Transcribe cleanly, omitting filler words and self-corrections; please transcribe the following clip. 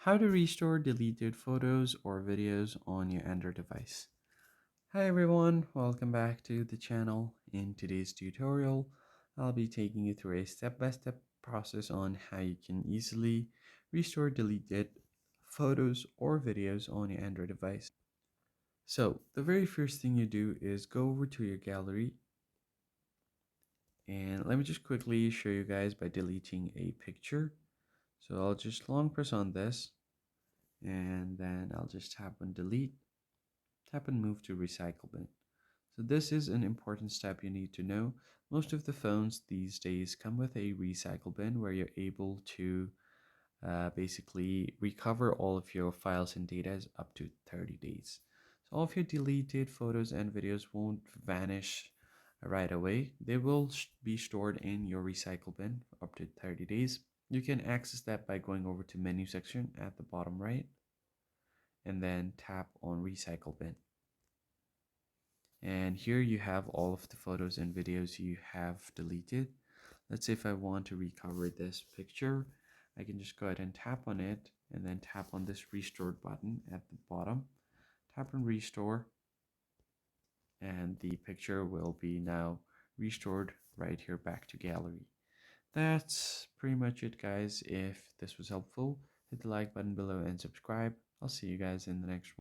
How to restore deleted photos or videos on your Android device. Hi everyone, welcome back to the channel. In today's tutorial, I'll be taking you through a step-by-step process on how you can easily restore deleted photos or videos on your Android device. So the very first thing you do is go over to your gallery, and let me just quickly show you guys by deleting a picture. So I'll just long press on this, and then I'll just tap on delete, tap and move to recycle bin. So this is an important step you need to know. Most of the phones these days come with a recycle bin where you're able to basically recover all of your files and data up to 30 days. So all of your deleted photos and videos won't vanish right away. They will be stored in your recycle bin for up to 30 days. You can access that by going over to menu section at the bottom right and then tap on recycle bin. And here you have all of the photos and videos you have deleted. Let's say if I want to recover this picture, I can just go ahead and tap on it and then tap on this restore button at the bottom. Tap on restore and the picture will be now restored right here back to gallery. That's pretty much it, guys. If this was helpful, hit the like button below and subscribe. I'll see you guys in the next one.